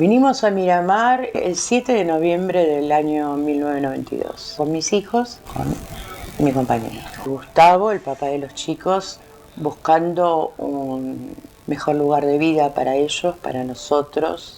Vinimos a Miramar el 7 de noviembre del año 1992, con mis hijos, con mi compañero. Gustavo, el papá de los chicos, buscando un mejor lugar de vida para ellos, para nosotros.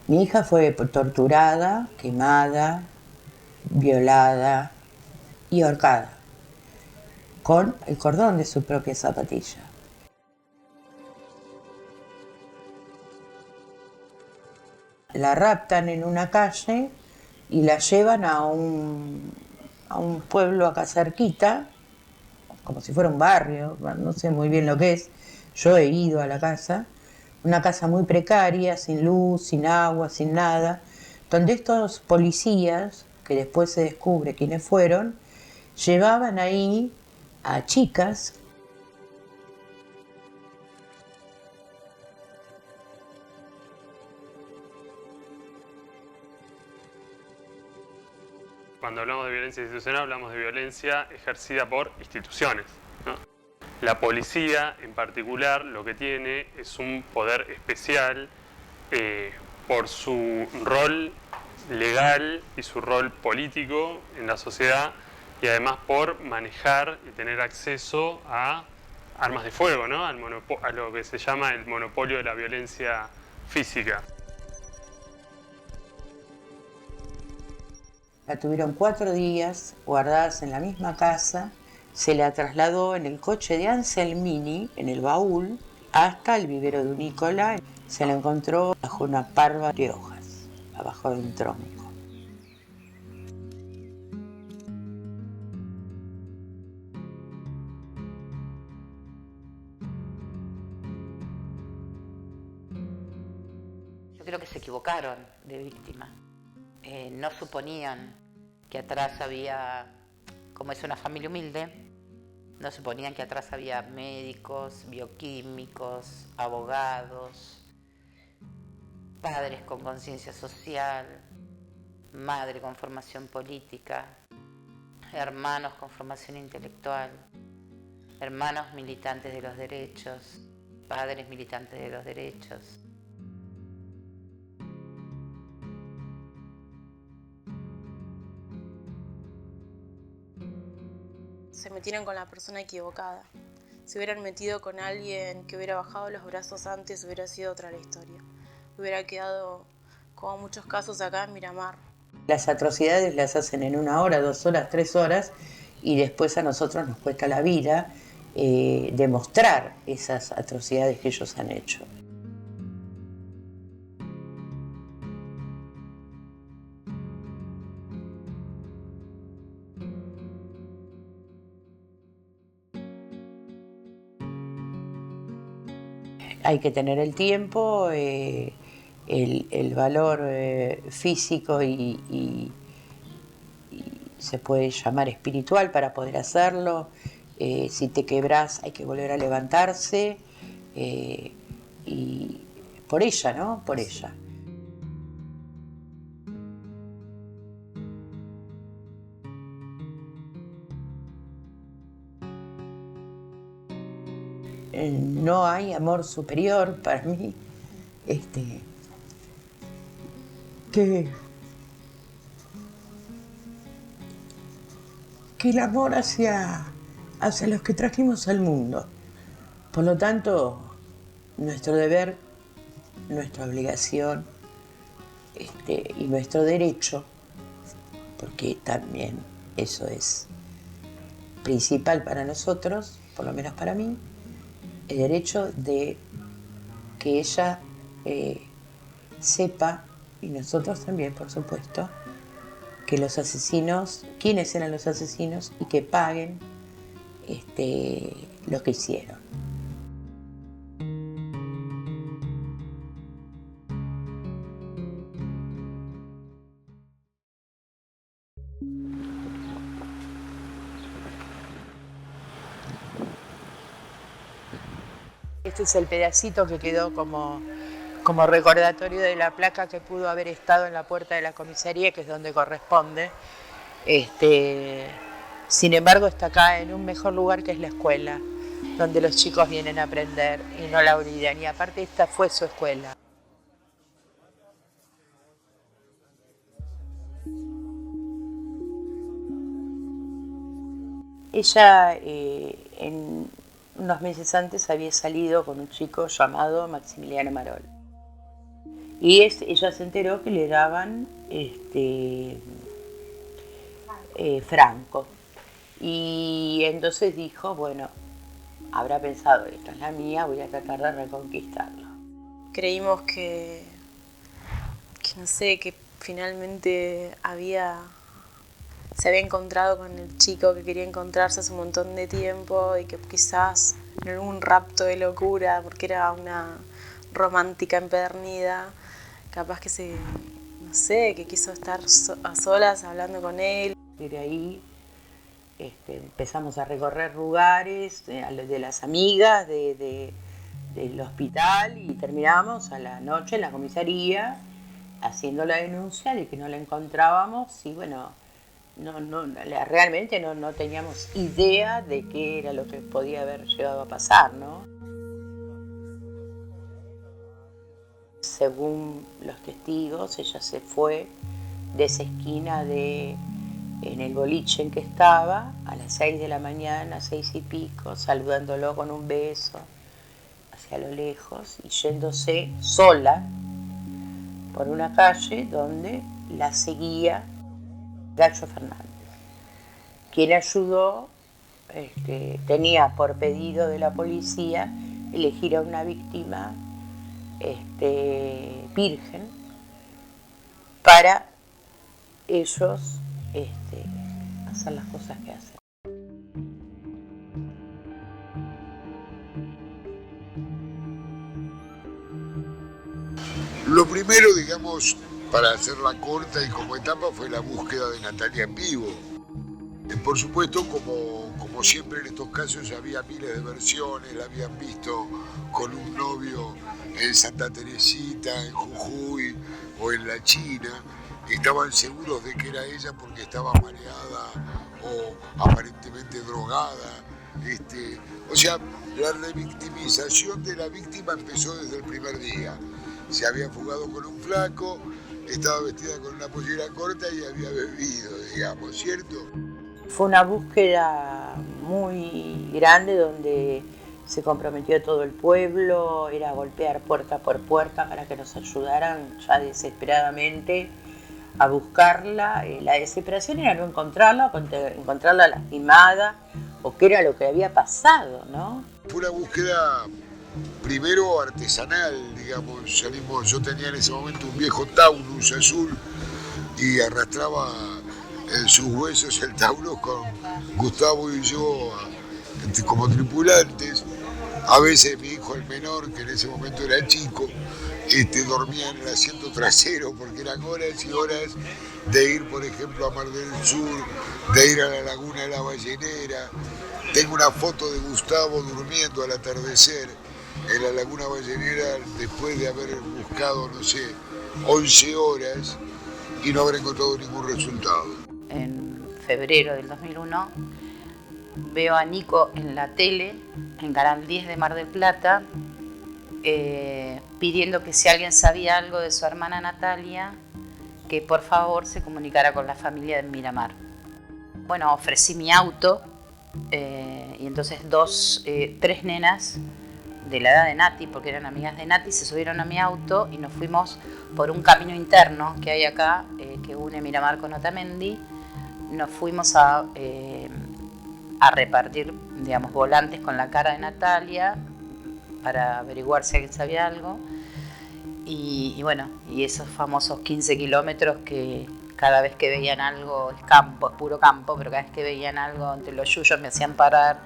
Mi hija fue torturada, quemada, violada y ahorcada con el cordón de su propia zapatilla. La raptan en una calle y la llevan a un pueblo acá cerquita, como si fuera un barrio, no sé muy bien lo que es. Yo he ido a la casa, una casa muy precaria, sin luz, sin agua, sin nada, donde estos policías, que después se descubre quiénes fueron, llevaban ahí a chicas. Cuando hablamos de violencia institucional, hablamos de violencia ejercida por instituciones, ¿no? La policía, en particular, lo que tiene es un poder especial por su rol legal y su rol político en la sociedad, y además por manejar y tener acceso a armas de fuego, ¿no? A lo que se llama el monopolio de la violencia física. La tuvieron 4 días guardadas en la misma casa, se la trasladó en el coche de Anselmini, en el baúl, hasta el vivero de Nicolás. Se la encontró bajo una parva de hojas, abajo de un tronco. Yo creo que se equivocaron de víctima. No suponían que atrás había, como es una familia humilde, no suponían que atrás había médicos, bioquímicos, abogados, padres con conciencia social, madre con formación política, hermanos con formación intelectual, hermanos militantes de los derechos, padres militantes de los derechos. Se metieron con la persona equivocada. Si hubieran metido con alguien que hubiera bajado los brazos antes, hubiera sido otra la historia. Hubiera quedado, como muchos casos acá en Miramar. Las atrocidades las hacen en 1 hora, 2 horas, 3 horas, y después a nosotros nos cuesta la vida demostrar esas atrocidades que ellos han hecho. Hay que tener el tiempo, el valor físico y se puede llamar espiritual para poder hacerlo. Si te quebrás hay que volver a levantarse, y por ella, ¿no? Por ella. No hay amor superior para mí que el amor hacia los que trajimos al mundo. Por lo tanto, nuestro deber, nuestra obligación y nuestro derecho, porque también eso es principal para nosotros, por lo menos para mí, el derecho de que ella sepa, y nosotros también, por supuesto, que los asesinos, quiénes eran los asesinos y que paguen lo que hicieron. Este es el pedacito que quedó como recordatorio de la placa que pudo haber estado en la puerta de la comisaría, que es donde corresponde. Sin embargo, está acá en un mejor lugar, que es la escuela, donde los chicos vienen a aprender y no la olvidan. Y aparte, esta fue su escuela. Ella, unos meses antes, había salido con un chico llamado Maximiliano Marol. Y ella se enteró que le daban franco. Y entonces dijo, bueno, habrá pensado, esta es la mía, voy a tratar de reconquistarlo. Creímos que no sé, que finalmente se había encontrado con el chico que quería encontrarse hace un montón de tiempo y que quizás en algún rapto de locura, porque era una romántica empedernida, capaz que que quiso estar a solas hablando con él. Y de ahí empezamos a recorrer lugares de las amigas del hospital y terminamos a la noche en la comisaría haciendo la denuncia de que no la encontrábamos y bueno, realmente no teníamos idea de qué era lo que podía haber llegado a pasar, ¿no? Según los testigos, ella se fue de esa esquina en el boliche en que estaba a las 6 de la mañana, 6 y pico, saludándolo con un beso hacia lo lejos y yéndose sola por una calle donde la seguía Gallo Fernández, quien ayudó, tenía por pedido de la policía elegir a una víctima virgen para ellos hacer las cosas que hacen. Lo primero, digamos, para hacerla corta y como etapa, fue la búsqueda de Natalia en vivo. Por supuesto, como siempre en estos casos, había miles de versiones, la habían visto con un novio en Santa Teresita, en Jujuy o en la China. Estaban seguros de que era ella porque estaba mareada o aparentemente drogada. O sea, la revictimización de la víctima empezó desde el primer día. Se había fugado con un flaco, estaba vestida con una pollera corta y había bebido, digamos, ¿cierto? Fue una búsqueda muy grande donde se comprometió todo el pueblo, era golpear puerta por puerta para que nos ayudaran ya desesperadamente a buscarla. La desesperación era no encontrarla, encontrarla lastimada o qué era lo que había pasado, ¿no? Fue una búsqueda primero artesanal, digamos, yo tenía en ese momento un viejo Taunus azul y arrastraba en sus huesos el Taunus con Gustavo y yo como tripulantes. A veces mi hijo el menor, que en ese momento era chico, dormía en el asiento trasero porque eran horas y horas de ir, por ejemplo, a Mar del Sur, de ir a la Laguna de la Ballenera. Tengo una foto de Gustavo durmiendo al atardecer en la Laguna Ballenera después de haber buscado, 11 horas y no haber encontrado ningún resultado. En febrero del 2001 veo a Nico en la tele, en Canal 10 de Mar del Plata, pidiendo que si alguien sabía algo de su hermana Natalia, que por favor se comunicara con la familia de Miramar. Bueno, ofrecí mi auto y entonces tres nenas de la edad de Nati, porque eran amigas de Nati, se subieron a mi auto y nos fuimos por un camino interno que hay acá, que une Miramar con Otamendi. Nos fuimos a repartir, digamos, volantes con la cara de Natalia para averiguar si alguien sabía algo. Y bueno, y esos famosos 15 kilómetros que cada vez que veían algo, es campo, es puro campo, pero cada vez que veían algo entre los yuyos me hacían parar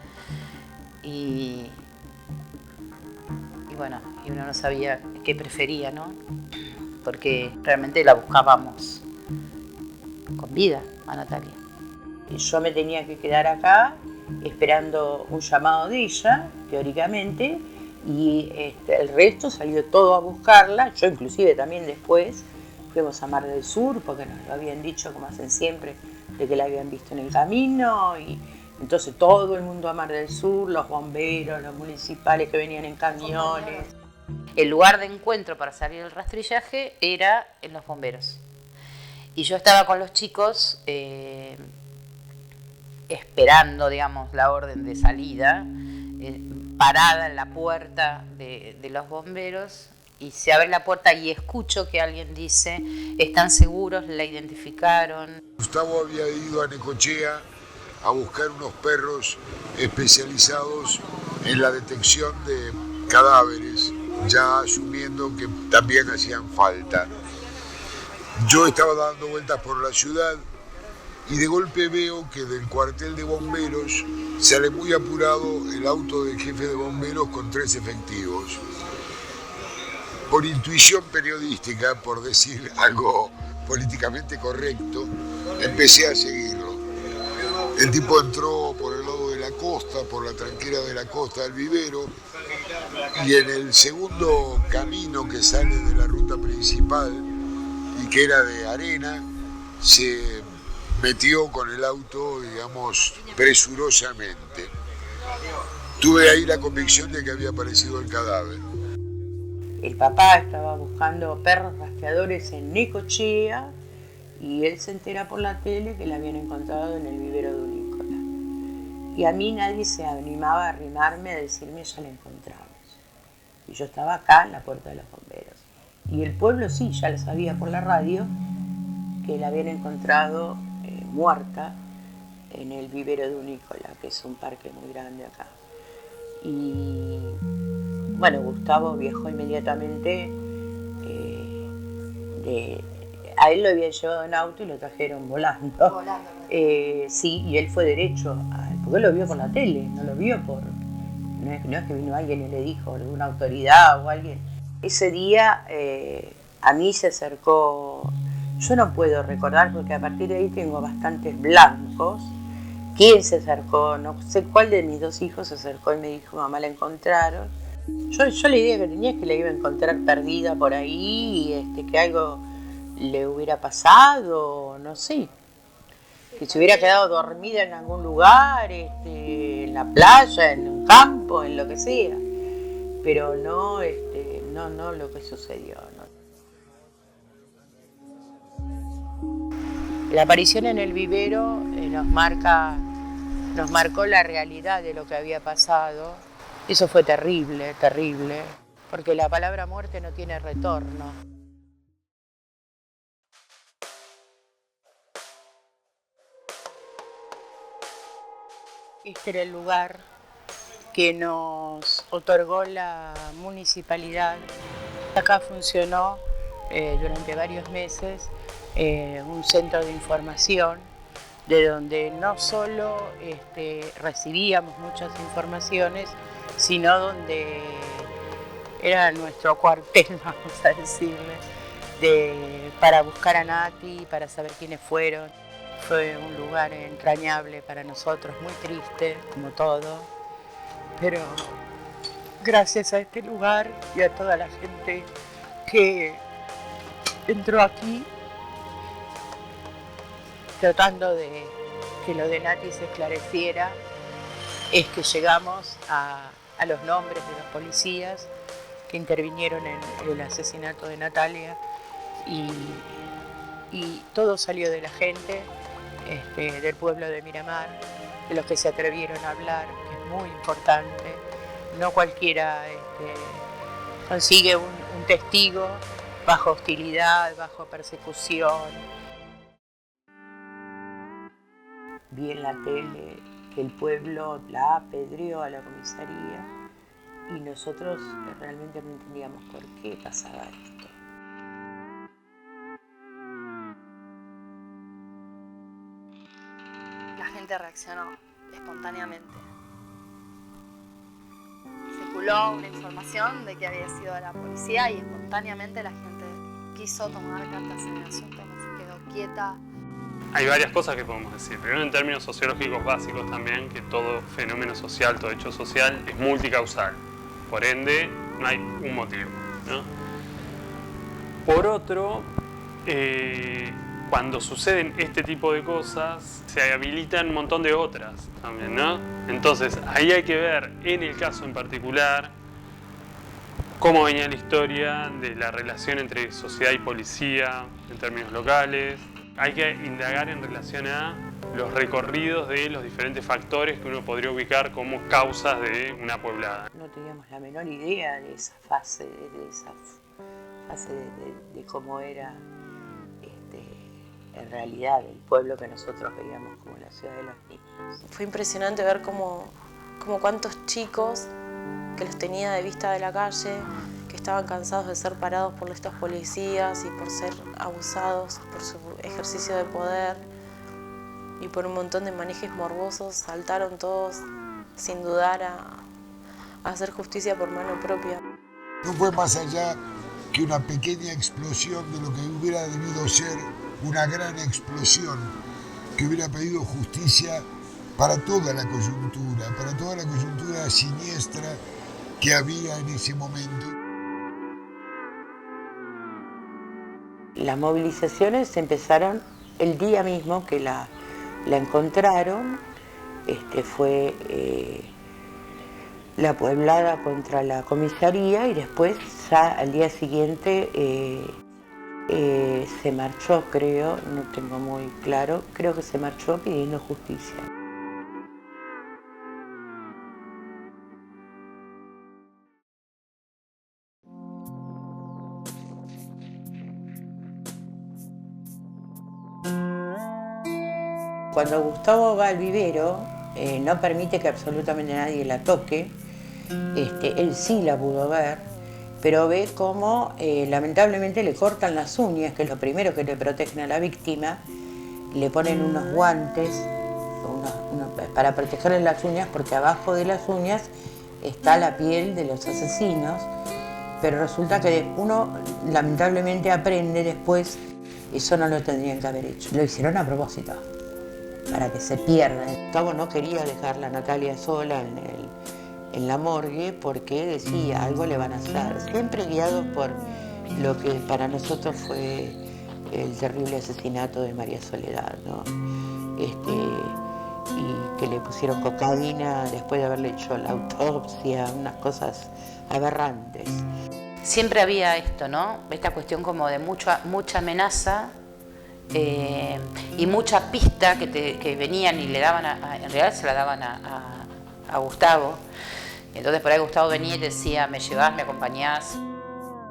y bueno, y uno no sabía qué prefería, ¿no? Porque realmente la buscábamos con vida a Natalia. Y yo me tenía que quedar acá esperando un llamado de ella, teóricamente, y el resto salió todo a buscarla. Yo inclusive también después fuimos a Mar del Sur porque nos lo habían dicho, como hacen siempre, de que la habían visto en el camino, y entonces todo el mundo a Mar del Sur, los bomberos, los municipales que venían en camiones. El lugar de encuentro para salir del rastrillaje era en los bomberos. Y yo estaba con los chicos esperando, digamos, la orden de salida, parada en la puerta de los bomberos, y se abre la puerta y escucho que alguien dice: ¿están seguros? ¿La identificaron? Gustavo había ido a Necochea a buscar unos perros especializados en la detección de cadáveres, ya asumiendo que también hacían falta. Yo estaba dando vueltas por la ciudad y de golpe veo que del cuartel de bomberos sale muy apurado el auto del jefe de bomberos con 3 efectivos. Por intuición periodística, por decir algo políticamente correcto, empecé a seguirlo. El tipo entró por el lado de la costa, por la tranquera de la costa del vivero, y en el segundo camino que sale de la ruta principal y que era de arena, se metió con el auto, digamos, presurosamente. Tuve ahí la convicción de que había aparecido el cadáver. El papá estaba buscando perros rastreadores en Necochea y él se entera por la tele que la habían encontrado en el vivero de Unícola. Y a mí nadie se animaba a arrimarme a decirme: ya la encontramos. Y yo estaba acá en la puerta de los bomberos. Y el pueblo sí, ya lo sabía por la radio, que la habían encontrado muerta en el vivero de Unícola, que es un parque muy grande acá. Y bueno, Gustavo viajó inmediatamente, a él lo habían llevado en auto y lo trajeron volando. Sí, y él fue derecho, porque él lo vio por la tele, no lo vio por... No es que vino alguien y le dijo, alguna autoridad o alguien. Ese día a mí se acercó, yo no puedo recordar porque a partir de ahí tengo bastantes blancos. ¿Quién se acercó? No sé cuál de mis 2 hijos se acercó y me dijo: mamá, la encontraron. Yo la idea que tenía es que la iba a encontrar perdida por ahí, y que algo le hubiera pasado, no sé. Que se hubiera quedado dormida en algún lugar, en la playa, en un campo, en lo que sea. Pero no, no lo que sucedió. No. La aparición en el vivero nos marcó la realidad de lo que había pasado. Eso fue terrible, terrible, porque la palabra muerte no tiene retorno. Este era el lugar que nos otorgó la municipalidad. Acá funcionó durante varios meses un centro de información, de donde no solo recibíamos muchas informaciones, sino donde era nuestro cuartel, vamos a decirle, para buscar a Nati, para saber quiénes fueron. Fue un lugar entrañable para nosotros, muy triste, como todo, pero gracias a este lugar y a toda la gente que entró aquí tratando de que lo de Nati se esclareciera, es que llegamos a los nombres de los policías que intervinieron en el asesinato de Natalia, y todo salió de la gente del pueblo de Miramar, de los que se atrevieron a hablar, que es muy importante. No cualquiera consigue un testigo bajo hostilidad, bajo persecución. Vi en la tele que el pueblo la apedreó a la comisaría y nosotros realmente no entendíamos por qué pasaba esto. gente reaccionó espontáneamente. Circuló una información de que había sido la policía y espontáneamente la gente quiso tomar cartas en el asunto, no se quedó quieta. Hay varias cosas que podemos decir. Primero, en términos sociológicos básicos también, que todo fenómeno social, todo hecho social es multicausal. Por ende, no hay un motivo, ¿no? Por otro, cuando suceden este tipo de cosas, se habilitan un montón de otras también, ¿no? Entonces, ahí hay que ver, en el caso en particular, cómo venía la historia de la relación entre sociedad y policía en términos locales. Hay que indagar en relación a los recorridos de los diferentes factores que uno podría ubicar como causas de una poblada. No teníamos la menor idea de esa fase, de cómo era en realidad el pueblo que nosotros veíamos como la ciudad de los niños. Fue impresionante ver cómo cuántos chicos que los tenía de vista de la calle, que estaban cansados de ser parados por estos policías y por ser abusados por su ejercicio de poder y por un montón de manejes morbosos, saltaron todos sin dudar a hacer justicia por mano propia. No fue más allá que una pequeña explosión de lo que hubiera debido ser una gran explosión, que hubiera pedido justicia para toda la coyuntura siniestra que había en ese momento. Las movilizaciones empezaron el día mismo que la encontraron. Fue la pueblada contra la comisaría y después ya al día siguiente se marchó, creo, no tengo muy claro, creo que se marchó pidiendo justicia. Cuando Gustavo va al vivero, no permite que absolutamente nadie la toque. Él sí la pudo ver, pero ve cómo lamentablemente le cortan las uñas, que es lo primero que le protegen a la víctima. Le ponen unos guantes para protegerle las uñas, porque abajo de las uñas está la piel de los asesinos. Pero resulta que uno lamentablemente aprende después, eso no lo tendrían que haber hecho. Lo hicieron a propósito, para que se pierda. Gustavo no quería dejar a Natalia sola en la morgue porque decía, algo le van a hacer. Siempre guiados por lo que para nosotros fue el terrible asesinato de María Soledad, ¿no? Y que le pusieron cocaína después de haberle hecho la autopsia, unas cosas aberrantes. Siempre había esto, ¿no? Esta cuestión como de mucha amenaza y mucha pista que venían y le daban, en realidad se la daban a Gustavo. Entonces por ahí Gustavo venía y decía, me llevás, me acompañás.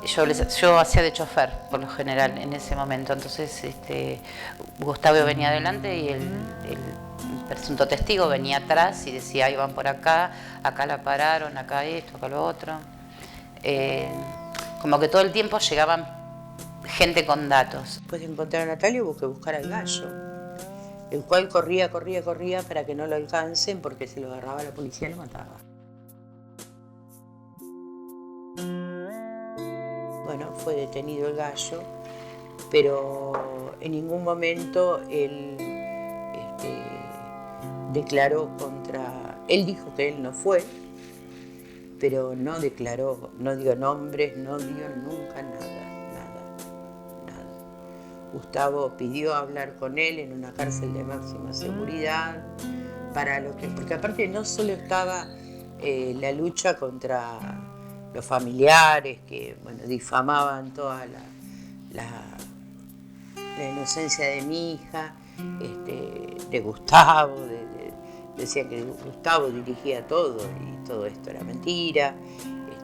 Yo hacía de chofer, por lo general, en ese momento. Entonces Gustavo venía adelante y el presunto testigo venía atrás y decía, ahí van por acá la pararon, acá esto, acá lo otro. Como que todo el tiempo llegaban gente con datos. Después de encontrar a Natalia hubo que buscar al gallo, el cual corría para que no lo alcancen, porque si lo agarraba la policía lo mataba. Bueno, fue detenido el gallo, pero en ningún momento él declaró contra... Él dijo que él no fue, pero no declaró, no dio nombres, no dio nunca nada. Gustavo pidió hablar con él en una cárcel de máxima seguridad, porque aparte no solo estaba la lucha contra los familiares que difamaban toda la inocencia de mi hija, de Gustavo, decían que Gustavo dirigía todo y todo esto era mentira.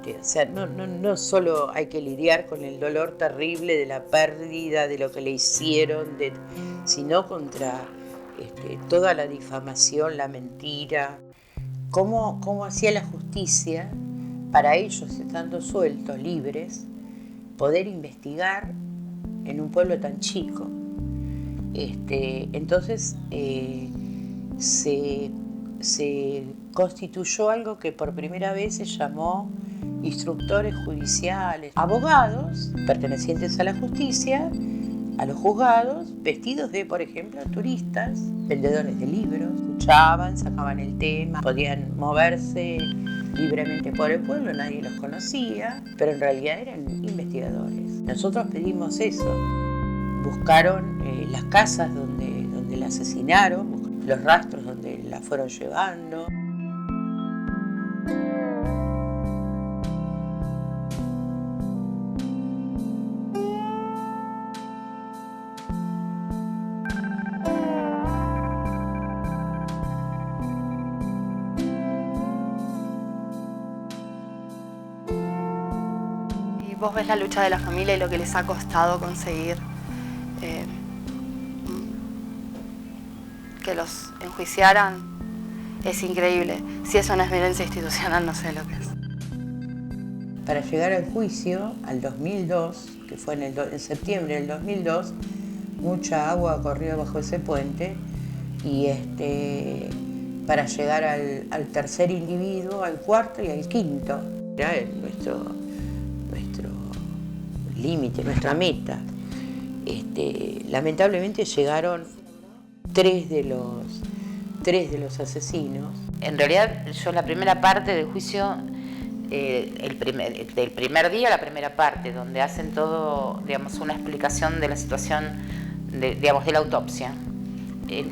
O sea, no solo hay que lidiar con el dolor terrible de la pérdida, de lo que le hicieron, sino contra toda la difamación, la mentira. ¿Cómo hacía la justicia para ellos, estando sueltos, libres, poder investigar en un pueblo tan chico? Entonces, se constituyó algo que por primera vez se llamó instructores judiciales, abogados pertenecientes a la justicia, a los juzgados, vestidos de, por ejemplo, turistas, vendedores de libros, escuchaban, sacaban el tema, podían moverse libremente por el pueblo, nadie los conocía, pero en realidad eran investigadores. Nosotros pedimos eso. Buscaron las casas donde la asesinaron, los rastros donde la fueron llevando. Vos ves la lucha de la familia y lo que les ha costado conseguir que los enjuiciaran, es increíble. Si eso no es violencia institucional, no sé lo que es. Para llegar al juicio, al 2002, que fue en septiembre del 2002, mucha agua corrió bajo ese puente y para llegar al tercer individuo, al cuarto y al quinto. Era nuestro límite, nuestra meta. Lamentablemente llegaron tres de los asesinos. En realidad, yo la primera parte del juicio, del primer día, la primera parte, donde hacen todo, digamos, una explicación de la situación de la autopsia.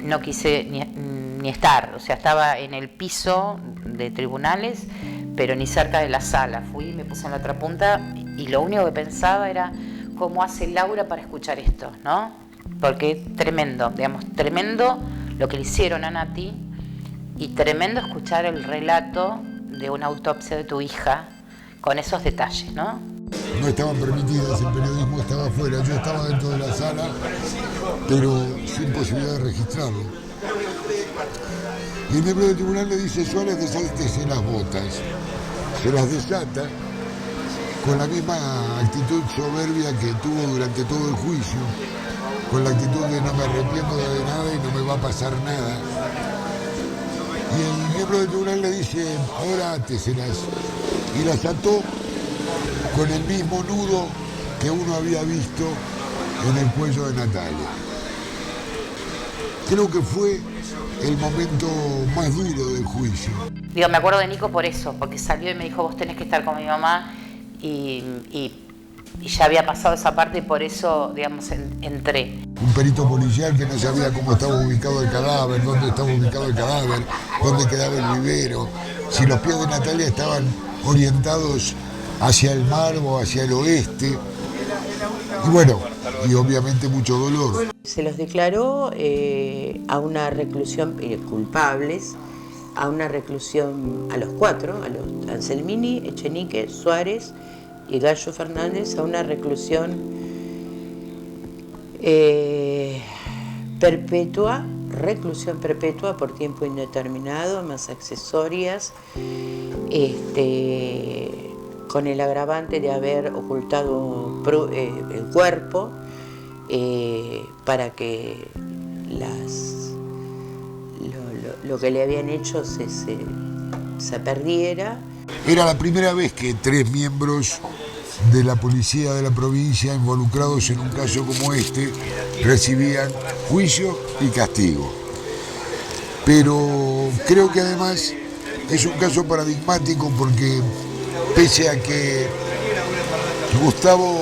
No quise ni estar, o sea, estaba en el piso de tribunales, pero ni cerca de la sala. Fui, me puse en la otra punta y lo único que pensaba era cómo hace Laura para escuchar esto, ¿no? Porque tremendo, digamos, tremendo lo que le hicieron a Nati y tremendo escuchar el relato de una autopsia de tu hija con esos detalles, ¿no? No estaban permitidas, el periodismo estaba afuera, yo estaba dentro de la sala, pero sin posibilidad de registrarlo. Y el miembro del tribunal le dice: Suárez, desátese las botas. Se las desata con la misma actitud soberbia que tuvo durante todo el juicio, con la actitud de no me arrepiento de nada y no me va a pasar nada. Y el miembro del tribunal le dice: ahora áteselas. Y las ató con el mismo nudo que uno había visto en el cuello de Natalia. Creo que fue el momento más duro del juicio. Digo, me acuerdo de Nico por eso, porque salió y me dijo: vos tenés que estar con mi mamá, y ya había pasado esa parte y por eso, digamos, entré. Un perito policial que no sabía cómo estaba ubicado el cadáver, dónde estaba ubicado el cadáver, dónde quedaba el vivero, si los pies de Natalia estaban orientados hacia el mar o hacia el oeste. Y bueno, y obviamente mucho dolor. Se los declaró a una reclusión, culpables, a una reclusión a los cuatro, a los Anselmini, Echenique, Suárez y Gallo Fernández, a una reclusión perpetua, reclusión perpetua por tiempo indeterminado, más accesorias, con el agravante de haber ocultado el cuerpo para que lo que le habían hecho se perdiera. Era la primera vez que 3 miembros de la policía de la provincia involucrados en un caso como este recibían juicio y castigo. Pero creo que además es un caso paradigmático porque pese a que Gustavo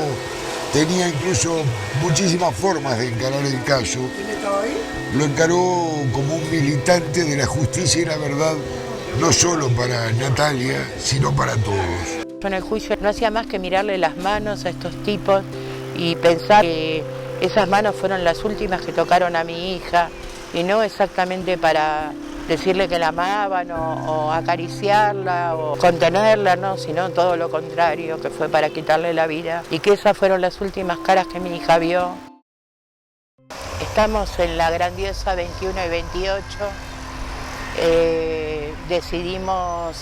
tenía incluso muchísimas formas de encarar el caso, lo encaró como un militante de la justicia y la verdad, no solo para Natalia, sino para todos. Yo en el juicio no hacía más que mirarle las manos a estos tipos y pensar que esas manos fueron las últimas que tocaron a mi hija, y no exactamente para decirle que la amaban o acariciarla o contenerla, no, sino todo lo contrario, que fue para quitarle la vida, y que esas fueron las últimas caras que mi hija vio. Estamos en la grandiosa 21 y 28. Decidimos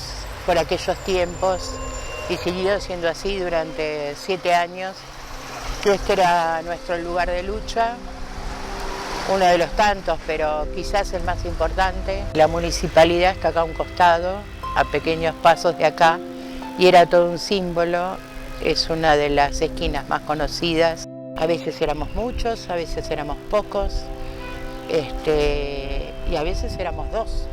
por aquellos tiempos, y siguió siendo así durante 7 años, que este era nuestro lugar de lucha, uno de los tantos, pero quizás el más importante. La municipalidad está acá a un costado, a pequeños pasos de acá, y era todo un símbolo. Es una de las esquinas más conocidas. A veces éramos muchos, a veces éramos pocos, y a veces éramos dos.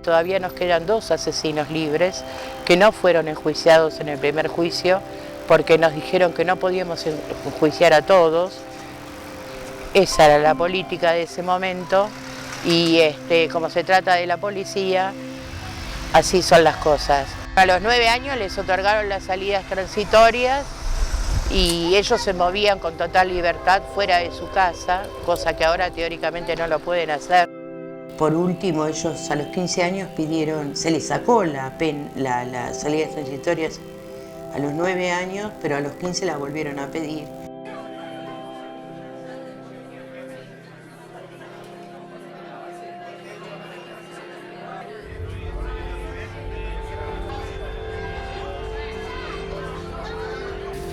Todavía nos quedan 2 asesinos libres que no fueron enjuiciados en el primer juicio porque nos dijeron que no podíamos enjuiciar a todos. Esa era la política de ese momento y como se trata de la policía, así son las cosas. A los 9 años les otorgaron las salidas transitorias y ellos se movían con total libertad fuera de su casa, cosa que ahora teóricamente no lo pueden hacer. Por último, ellos a los 15 años pidieron, se les sacó las salidas transitorias a los 9 años, pero a los 15 la volvieron a pedir.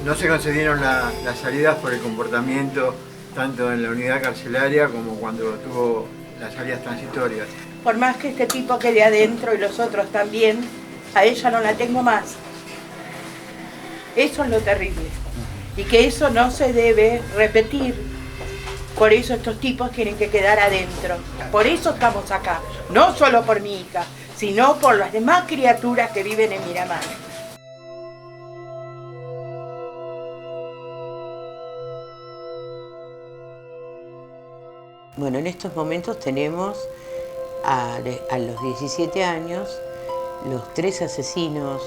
No se concedieron las salidas por el comportamiento tanto en la unidad carcelaria como cuando tuvo las salidas transitorias. Por más que este tipo quede adentro y los otros también, a ella no la tengo más. Eso es lo terrible. Y que eso no se debe repetir. Por eso estos tipos tienen que quedar adentro. Por eso estamos acá. No solo por mi hija, sino por las demás criaturas que viven en Miramar. Bueno, en estos momentos tenemos a los 17 años, los 3 asesinos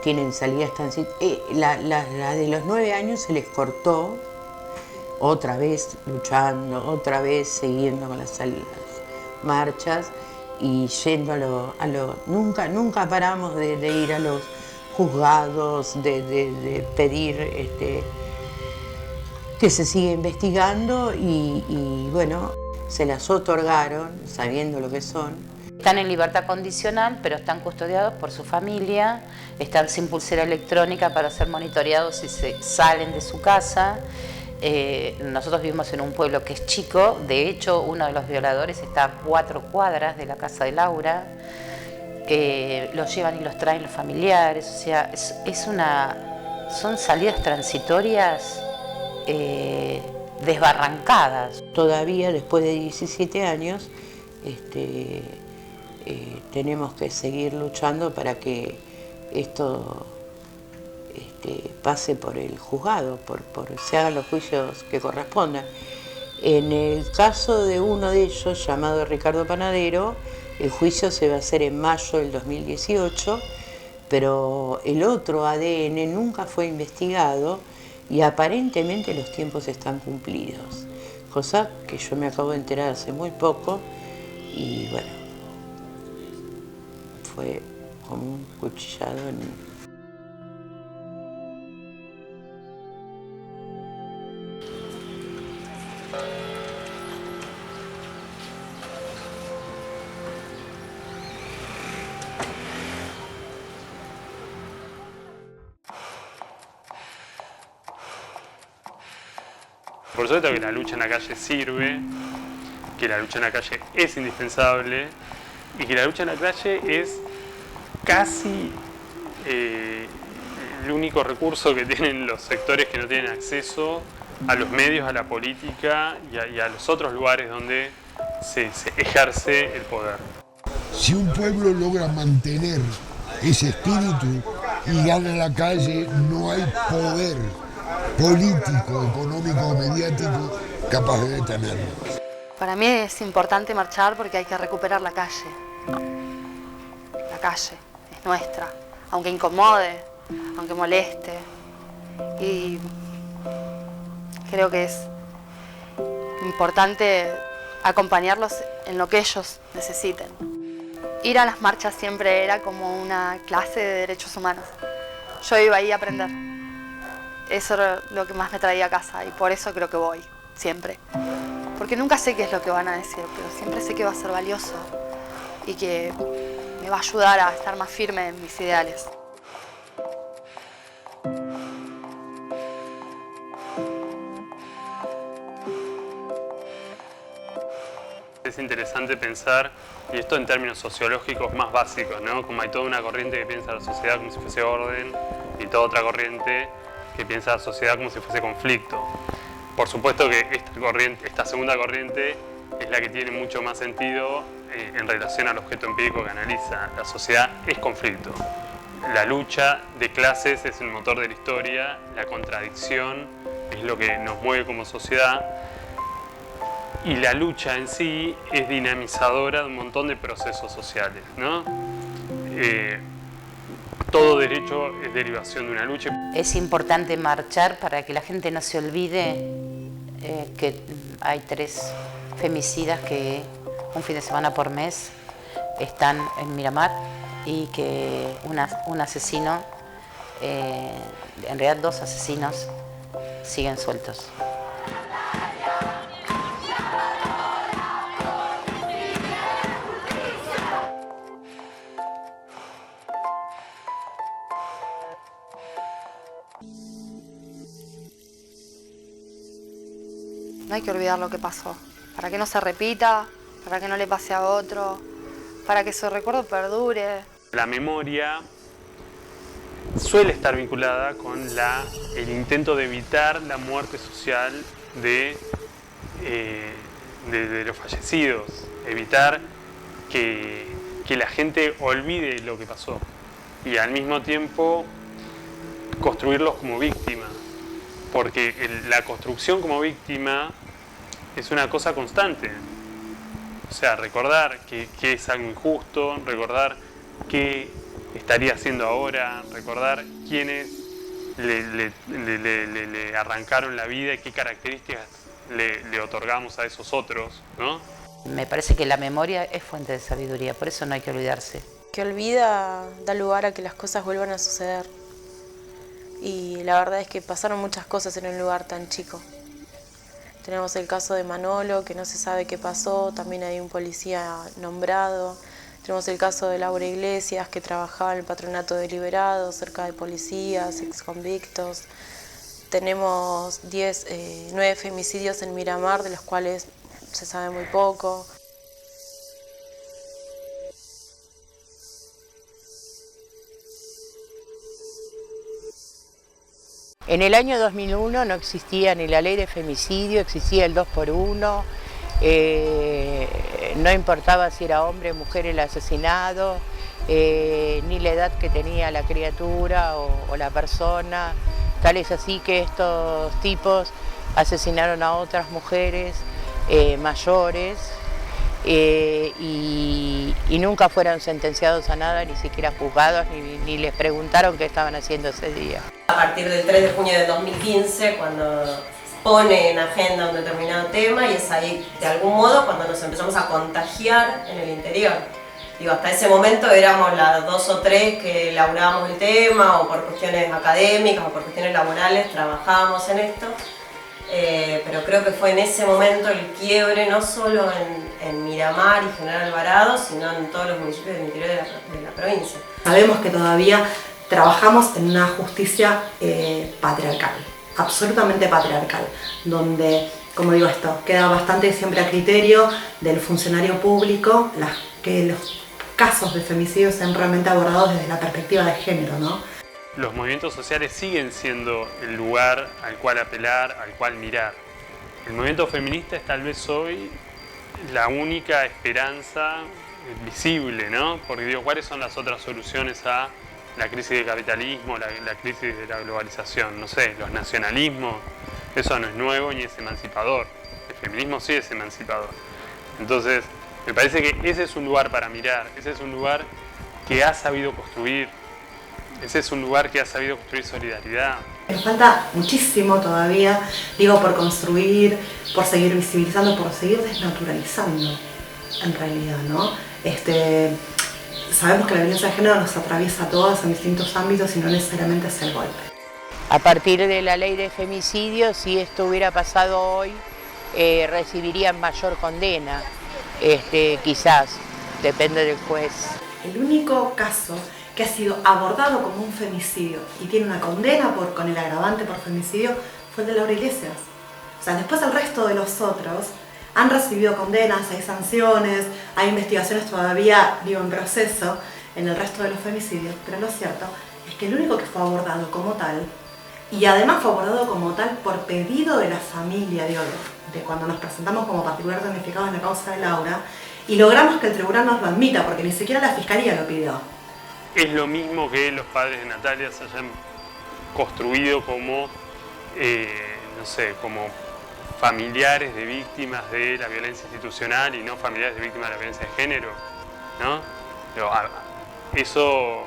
tienen salidas transitorias. La de los 9 años se les cortó, otra vez luchando, otra vez siguiendo con las marchas y yendo nunca paramos de ir a los juzgados, de pedir que se siga investigando y bueno, se las otorgaron sabiendo lo que son. Están en libertad condicional, pero están custodiados por su familia, están sin pulsera electrónica para ser monitoreados si se salen de su casa. Nosotros vivimos en un pueblo que es chico, de hecho uno de los violadores está a 4 cuadras de la casa de Laura. Los llevan y los traen los familiares, o sea, son salidas transitorias desbarrancadas. Todavía después de 17 años tenemos que seguir luchando para que esto pase por el juzgado, se hagan los juicios que correspondan. En el caso de uno de ellos, llamado Ricardo Panadero, el juicio se va a hacer en mayo del 2018, pero el otro ADN nunca fue investigado y aparentemente los tiempos están cumplidos, cosa que yo me acabo de enterar hace muy poco y bueno, fue como un cuchillado en... Por supuesto que la lucha en la calle sirve, que la lucha en la calle es indispensable y que la lucha en la calle es casi el único recurso que tienen los sectores que no tienen acceso a los medios, a la política y a los otros lugares donde se ejerce el poder. Si un pueblo logra mantener ese espíritu y gana la calle, no hay poder político, económico, mediático capaz de detenerlo. Para mí es importante marchar porque hay que recuperar la calle. La calle es nuestra, aunque incomode, aunque moleste. Y creo que es importante acompañarlos en lo que ellos necesiten. Ir a las marchas siempre era como una clase de derechos humanos. Yo iba ahí a aprender. Eso era lo que más me traía a casa y por eso creo que voy, siempre. Porque nunca sé qué es lo que van a decir, pero siempre sé que va a ser valioso y que me va a ayudar a estar más firme en mis ideales. es interesante pensar, y esto en términos sociológicos más básicos, ¿no? Como hay toda una corriente que piensa la sociedad como si fuese orden y toda otra corriente que piensa la sociedad como si fuese conflicto. Por supuesto que esta segunda corriente es la que tiene mucho más sentido en relación al objeto empírico que analiza. La sociedad es conflicto. La lucha de clases es el motor de la historia, la contradicción es lo que nos mueve como sociedad y la lucha en sí es dinamizadora de un montón de procesos sociales, ¿no? Todo derecho es derivación de una lucha. Es importante marchar para que la gente no se olvide que hay 3 femicidas que un fin de semana por mes están en Miramar y que un asesino, en realidad 2 asesinos, siguen sueltos. No hay que olvidar lo que pasó, para que no se repita, para que no le pase a otro, para que su recuerdo perdure. La memoria suele estar vinculada con el intento de evitar la muerte social de los fallecidos, evitar que la gente olvide lo que pasó y al mismo tiempo construirlos como víctimas, porque la construcción como víctima es una cosa constante. O sea, recordar que es algo injusto, recordar qué estaría haciendo ahora, recordar quiénes le arrancaron la vida y qué características le otorgamos a esos otros, ¿no? Me parece que la memoria es fuente de sabiduría, por eso no hay que olvidarse. Que olvida da lugar a que las cosas vuelvan a suceder. Y la verdad es que pasaron muchas cosas en un lugar tan chico. Tenemos el caso de Manolo, que no se sabe qué pasó, también hay un policía nombrado. Tenemos el caso de Laura Iglesias, que trabajaba en el patronato de liberados, cerca de policías, exconvictos. Tenemos 9 femicidios en Miramar, de los cuales se sabe muy poco. En el año 2001 no existía ni la ley de femicidio, existía el 2x1, no importaba si era hombre o mujer el asesinado, ni la edad que tenía la criatura o la persona. Tal es así que estos tipos asesinaron a otras mujeres mayores y nunca fueron sentenciados a nada, ni siquiera juzgados, ni les preguntaron qué estaban haciendo ese día. A partir del 3 de junio de 2015, cuando pone en agenda un determinado tema, y es ahí, de algún modo, cuando nos empezamos a contagiar en el interior. Digo, hasta ese momento éramos las 2 o 3 que elaborábamos el tema, o por cuestiones académicas, o por cuestiones laborales, trabajábamos en esto. Pero creo que fue en ese momento el quiebre, no solo en Miramar y General Alvarado, sino en todos los municipios del interior de la provincia. Sabemos que todavía trabajamos en una justicia patriarcal, absolutamente patriarcal, donde, como digo esto, queda bastante siempre a criterio del funcionario público que los casos de femicidio sean realmente abordados desde la perspectiva de género, ¿no? Los movimientos sociales siguen siendo el lugar al cual apelar, al cual mirar. El movimiento feminista es tal vez hoy la única esperanza visible, ¿no? Porque digo, ¿cuáles son las otras soluciones a la crisis del capitalismo, la crisis de la globalización? No sé, los nacionalismos, eso no es nuevo ni es emancipador. El feminismo sí es emancipador. Entonces, me parece que ese es un lugar para mirar, ese es un lugar que ha sabido construir, ese es un lugar que ha sabido construir solidaridad. Nos falta muchísimo todavía, digo, por construir, por seguir visibilizando, por seguir desnaturalizando, en realidad, ¿no? Sabemos que la violencia de género nos atraviesa a todos en distintos ámbitos y no necesariamente es el golpe. A partir de la ley de femicidio, si esto hubiera pasado hoy, recibirían mayor condena, quizás, depende del juez. El único caso que ha sido abordado como un femicidio y tiene una condena con el agravante por femicidio fue el de Laura Iglesias. O sea, después el resto de los otros han recibido condenas, hay sanciones, hay investigaciones todavía, en proceso en el resto de los femicidios, pero lo cierto es que el único que fue abordado como tal, y además fue abordado como tal por pedido de la familia, de cuando nos presentamos como particular damnificado en la causa de Laura, y logramos que el tribunal nos lo admita, porque ni siquiera la fiscalía lo pidió. Es lo mismo que los padres de Natalia se hayan construido como, no sé, como familiares de víctimas de la violencia institucional y no familiares de víctimas de la violencia de género, ¿no? Pero, eso,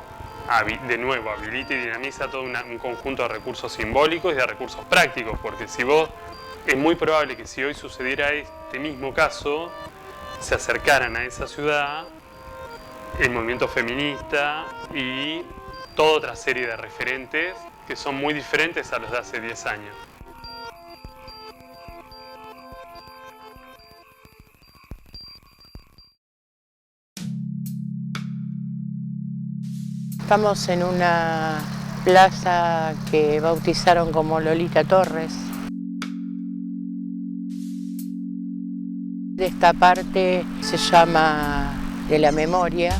de nuevo, habilita y dinamiza todo un conjunto de recursos simbólicos y de recursos prácticos, porque si vos, es muy probable que si hoy sucediera este mismo caso, se acercaran a esa ciudad el movimiento feminista y toda otra serie de referentes que son muy diferentes a los de hace 10 años. Estamos en una plaza que bautizaron como Lolita Torres. Esta parte se llama de la memoria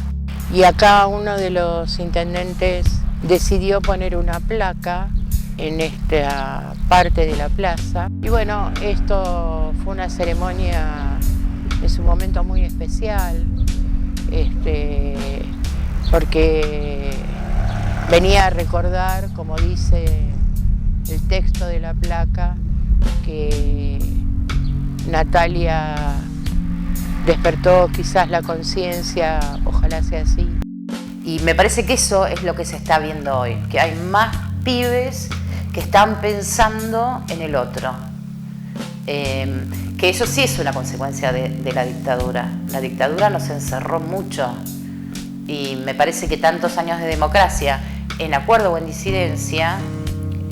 y acá uno de los intendentes decidió poner una placa en esta parte de la plaza. Y bueno, esto fue una ceremonia en su momento muy especial, porque venía a recordar, como dice el texto de la placa, que Natalia despertó quizás la conciencia, ojalá sea así. Y me parece que eso es lo que se está viendo hoy, que hay más pibes que están pensando en el otro. Que eso sí es una consecuencia de la dictadura. La dictadura nos encerró mucho y me parece que tantos años de democracia, en acuerdo o en disidencia,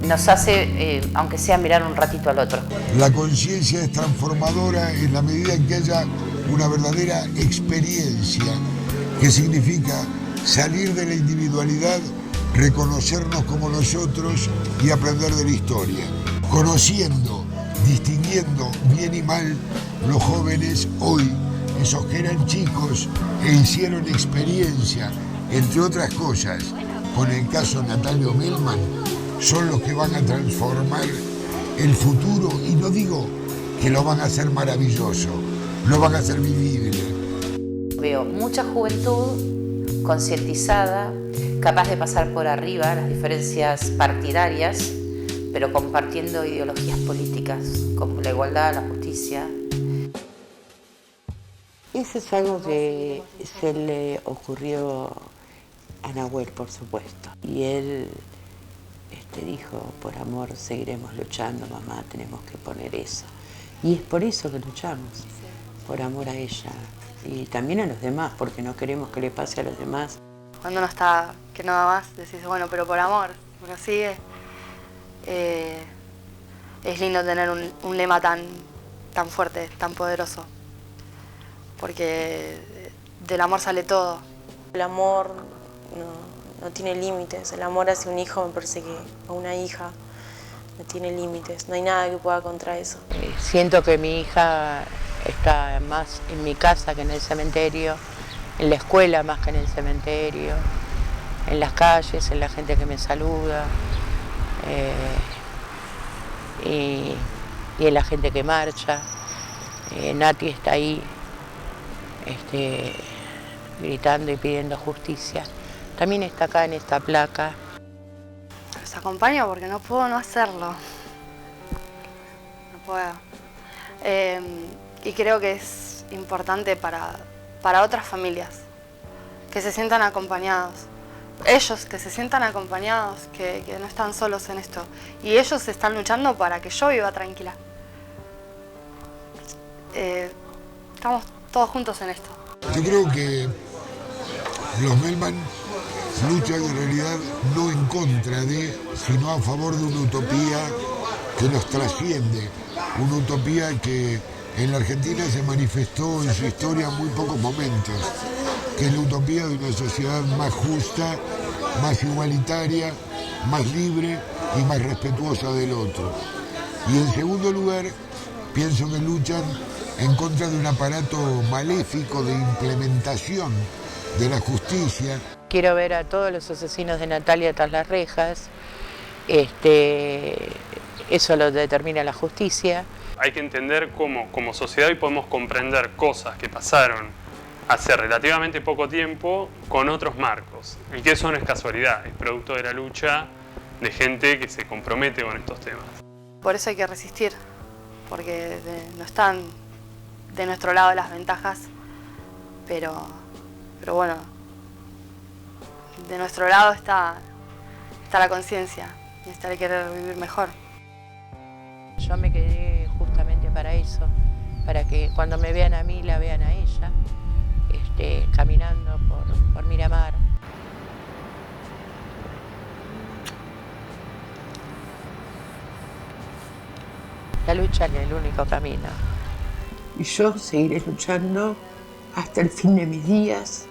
nos hace, aunque sea mirar un ratito al otro. La conciencia es transformadora en la medida en que haya una verdadera experiencia, que significa salir de la individualidad, reconocernos como nosotros y aprender de la historia. Conociendo, distinguiendo bien y mal, los jóvenes hoy, esos que eran chicos e hicieron experiencia, entre otras cosas, con el caso Natalio Melman, son los que van a transformar el futuro, y no digo que lo van a hacer maravilloso, lo van a hacer vivible. Veo mucha juventud concientizada, capaz de pasar por arriba las diferencias partidarias, pero compartiendo ideologías políticas como la igualdad, la justicia. Eso es algo que se le ocurrió a Nahuel, por supuesto. Y él dijo, por amor seguiremos luchando, mamá, tenemos que poner eso. Y es por eso que luchamos, por amor a ella. Y también a los demás, porque no queremos que le pase a los demás. Cuando uno está que no da más, decís, bueno, pero por amor, uno sigue. Es lindo tener un lema tan fuerte, tan poderoso. Porque del amor sale todo. El amor no tiene límites. El amor hacia un hijo me parece que, o una hija, no tiene límites. No hay nada que pueda contra eso. Siento que mi hija está más en mi casa que en el cementerio, en la escuela más que en el cementerio, en las calles, en la gente que me saluda, y en la gente que marcha. Nati está ahí gritando y pidiendo justicia. También está acá en esta placa. Los acompaño porque no puedo no hacerlo. No puedo. Y creo que es importante para otras familias que se sientan acompañados. Ellos que se sientan acompañados, que no están solos en esto. Y ellos están luchando para que yo viva tranquila. Estamos todos juntos en esto. Yo creo que los Melman luchan en realidad no en contra de, sino a favor de una utopía que nos trasciende. Una utopía que en la Argentina se manifestó en su historia en muy pocos momentos, que es la utopía de una sociedad más justa, más igualitaria, más libre y más respetuosa del otro. Y en segundo lugar, pienso que luchan en contra de un aparato maléfico de implementación de la justicia. Quiero ver a todos los asesinos de Natalia tras las rejas. Eso lo determina la justicia. Hay que entender cómo como sociedad hoy podemos comprender cosas que pasaron hace relativamente poco tiempo con otros marcos. Y que eso no es casualidad, es producto de la lucha de gente que se compromete con estos temas. Por eso hay que resistir, porque no están de nuestro lado las ventajas, pero bueno, de nuestro lado está la conciencia y está el querer vivir mejor. Yo me quedé justamente para eso, para que cuando me vean a mí la vean a ella, caminando por Miramar. La lucha es el único camino. Y yo seguiré luchando hasta el fin de mis días